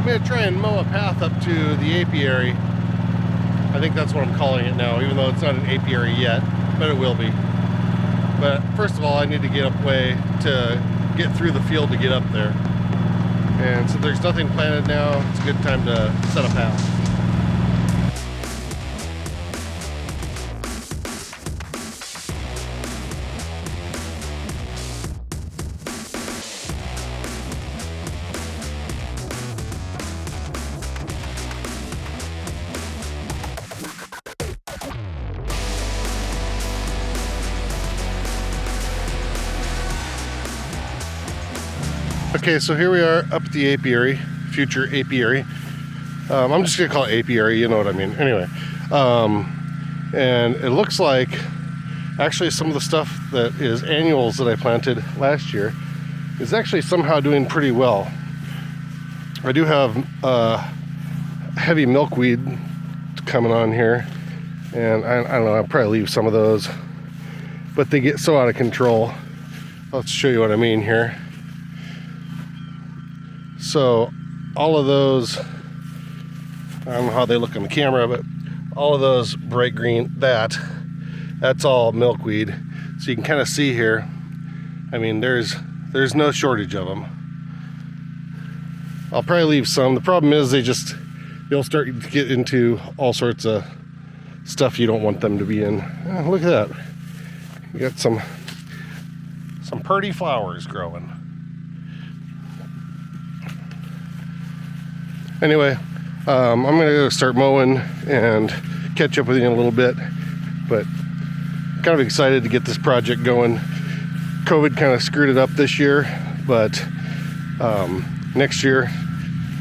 I'm going to try and mow a path up to the apiary. I think that's what I'm calling it now, even though it's not an apiary yet, but it will be. But first of all, I need to get up way to get through the field to get up there. And so there's nothing planted now. It's a good time to set a path. Okay, so here we are up at the apiary, future apiary. I'm just gonna call it apiary, you know what I mean. Anyway, and it looks like actually some of the stuff that is annuals that I planted last year is actually somehow doing pretty well. I do have heavy milkweed coming on here, and I don't know, I'll probably leave some of those, but they get so out of control. Let's show you what I mean here. So all of those, I don't know how they look on the camera, but all of those bright green, that's all milkweed. So you can kind of see here, I mean, there's no shortage of them. I'll probably leave some. The problem is they'll start to get into all sorts of stuff you don't want them to be in. Oh, look at that. We got some pretty flowers growing. Anyway, I'm gonna go start mowing and catch up with you in a little bit, but kind of excited to get this project going. COVID kind of screwed it up this year, but next year,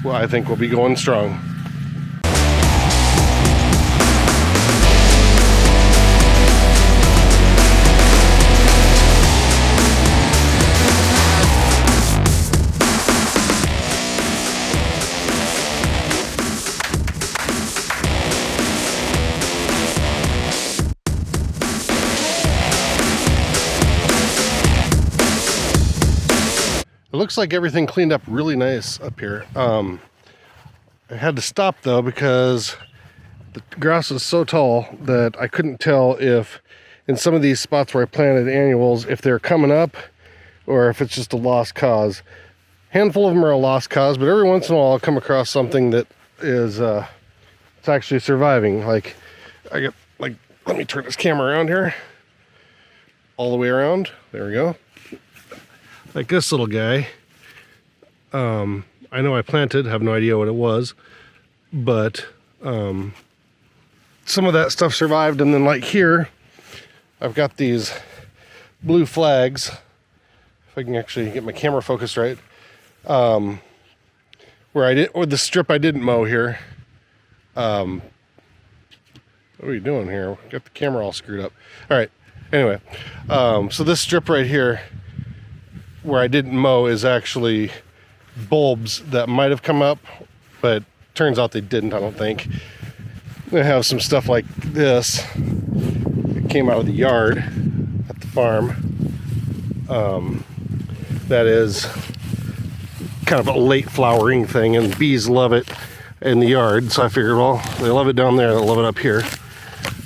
well, I think we'll be going strong. It looks like everything cleaned up really nice up here. I had to stop though because the grass is so tall that I couldn't tell if in some of these spots where I planted annuals, if they're coming up or if it's just a lost cause. Handful of them are a lost cause, but every once in a while I'll come across something that is it's actually surviving. Like let me turn this camera around here. All the way around. There we go. Like this little guy, I know I planted, have no idea what it was, but some of that stuff survived. And then like here, I've got these blue flags, if I can actually get my camera focused right, or the strip I didn't mow here. What are you doing here? Got the camera all screwed up. All right, anyway, so this strip right here, where I didn't mow, is actually bulbs that might have come up, but turns out they didn't, I don't think. I have some stuff like this that came out of the yard at the farm. That is kind of a late flowering thing, and bees love it in the yard, so I figured, well, they love it down there, they'll love it up here.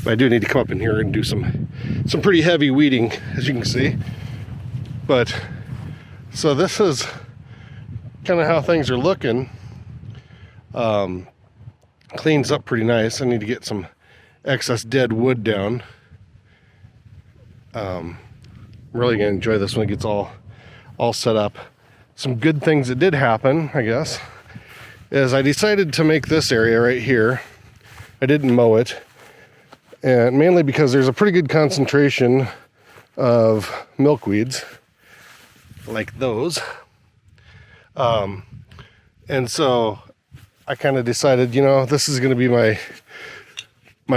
But I do need to come up in here and do some pretty heavy weeding, as you can see. But so this is kind of how things are looking. Cleans up pretty nice. I need to get some excess dead wood down. I'm really gonna enjoy this when it gets all set up. Some good things that did happen, I guess, is I decided to make this area right here. I didn't mow it, and mainly because there's a pretty good concentration of milkweeds like those, and so I kind of decided, you know, this is going to be my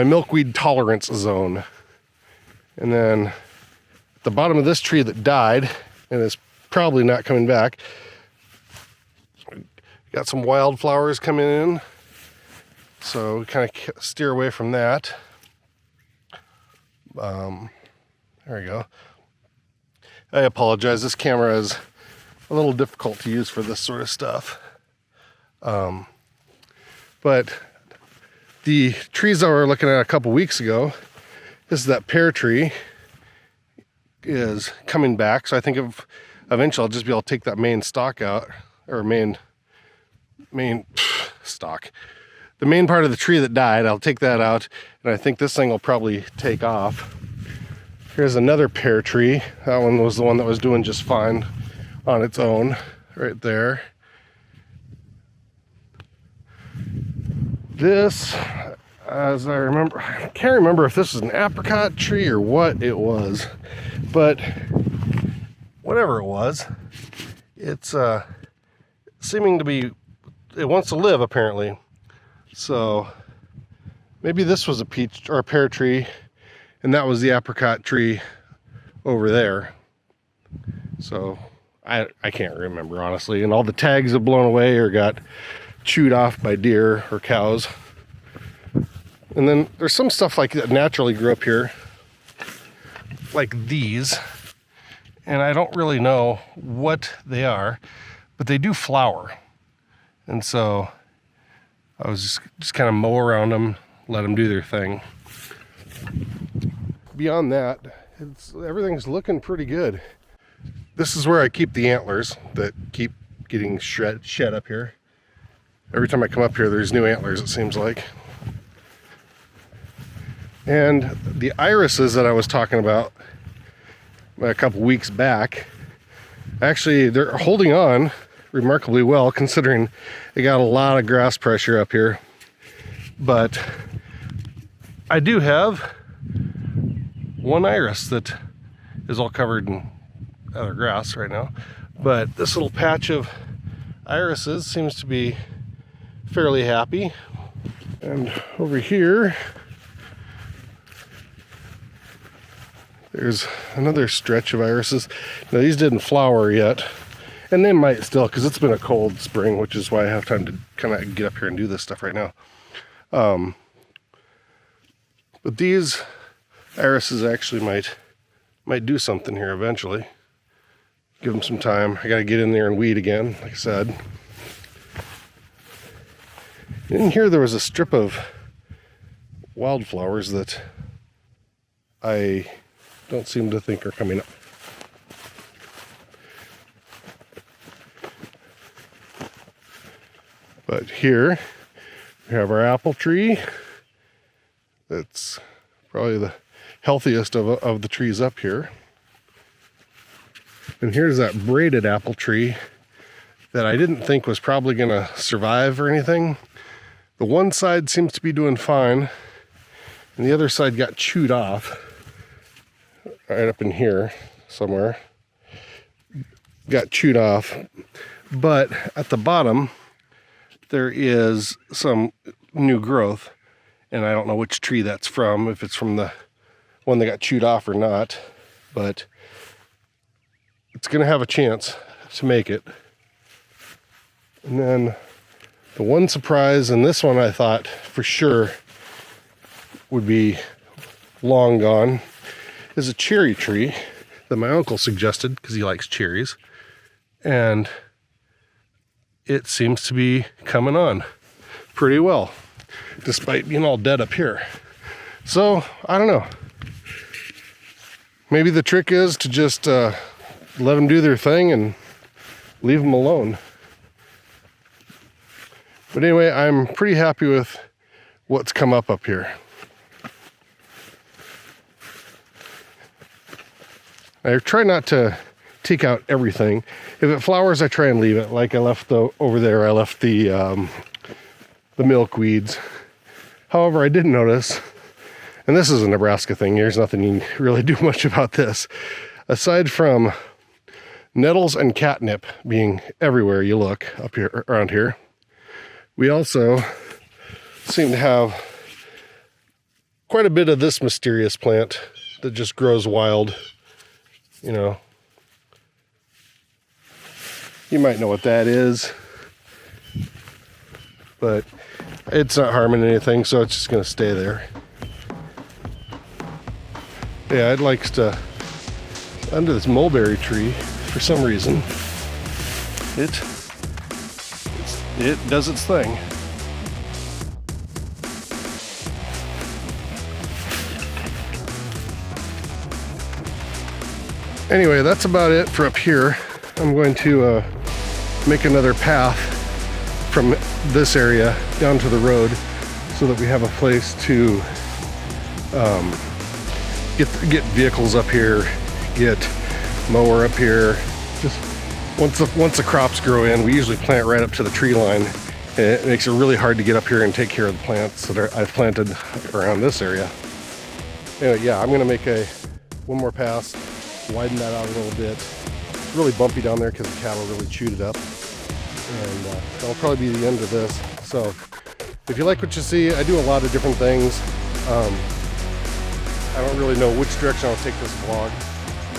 milkweed tolerance zone. And then at the bottom of this tree that died and is probably not coming back, got some wildflowers coming in, so we kind of steer away from that. There we go. I apologize, this camera is a little difficult to use for this sort of stuff. But the trees that we were looking at a couple weeks ago, this is that pear tree is coming back. So I think eventually I'll just be able to take that main stalk out, or main stalk. The main part of the tree that died, I'll take that out, and I think this thing will probably take off. Here's another pear tree. That one was the one that was doing just fine on its own, right there. This, as I remember, I can't remember if this was an apricot tree or what it was, but whatever it was, it's seeming to be, it wants to live apparently. So maybe this was a peach or a pear tree, and that was the apricot tree over there. So I can't remember honestly, and all the tags have blown away or got chewed off by deer or cows. And then there's some stuff like that naturally grew up here, like these, and I don't really know what they are, but they do flower. And so I was just kind of mow around them, let them do their thing. Beyond that, everything's looking pretty good. This is where I keep the antlers that keep getting shed up here. Every time I come up here, there's new antlers, it seems like. And the irises that I was talking about a couple weeks back, actually, they're holding on remarkably well, considering they got a lot of grass pressure up here. But I do have one iris that is all covered in other grass right now. But this little patch of irises seems to be fairly happy. And over here, there's another stretch of irises. Now these didn't flower yet, and they might still, because it's been a cold spring, which is why I have time to kind of get up here and do this stuff right now. But these irises actually might do something here eventually. Give them some time. I gotta get in there and weed again, like I said. In here there was a strip of wildflowers that I don't seem to think are coming up. But here we have our apple tree. That's probably the healthiest of the trees up here. And here's that braided apple tree that I didn't think was probably going to survive or anything. The one side seems to be doing fine, and the other side got chewed off right up in here somewhere. Got chewed off, but at the bottom there is some new growth, and I don't know which tree that's from, if it's from the one that got chewed off or not, but it's going to have a chance to make it. And then the one surprise, and this one I thought for sure would be long gone, is a cherry tree that my uncle suggested because he likes cherries. And it seems to be coming on pretty well, despite being all dead up here. So, I don't know. Maybe the trick is to just let them do their thing and leave them alone. But anyway, I'm pretty happy with what's come up here. I try not to take out everything. If it flowers, I try and leave it. Like I left over there, I left the milkweeds. However, I did notice, and this is a Nebraska thing, there's nothing you can really do much about this. Aside from nettles and catnip being everywhere you look up here, around here, we also seem to have quite a bit of this mysterious plant that just grows wild. You know, you might know what that is, but it's not harming anything, so it's just going to stay there. Yeah, I'd like to, under this mulberry tree, for some reason, it's it does its thing. Anyway, that's about it for up here. I'm going to make another path from this area down to the road so that we have a place to get vehicles up here, get mower up here. Just once the crops grow in, we usually plant right up to the tree line. And it makes it really hard to get up here and take care of the plants that I've planted around this area. Anyway, yeah, I'm gonna make one more pass, widen that out a little bit. It's really bumpy down there because the cattle really chewed it up. And that'll probably be the end of this. So if you like what you see, I do a lot of different things. I don't really know which direction I'll take this vlog.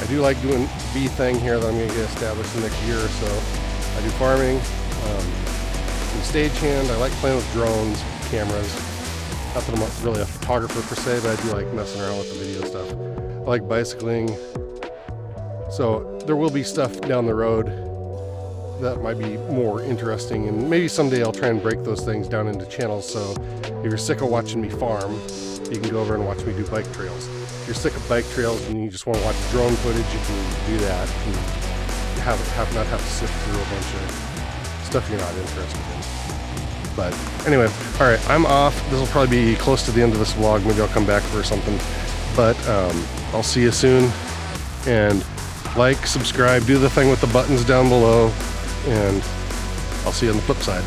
I do like doing the thing here that I'm going to get established in the next year or so. I do farming, I'm stagehand. I like playing with drones, cameras. Not that I'm really a photographer per se, but I do like messing around with the video stuff. I like bicycling. So there will be stuff down the road that might be more interesting, and maybe someday I'll try and break those things down into channels. So if you're sick of watching me farm, you can go over and watch me do bike trails. If you're sick of bike trails and you just want to watch drone footage, you can do that and not have to sift through a bunch of stuff you're not interested in. But anyway, all right, I'm off. This will probably be close to the end of this vlog. Maybe I'll come back for something, but I'll see you soon. And like, subscribe, do the thing with the buttons down below, and I'll see you on the flip side.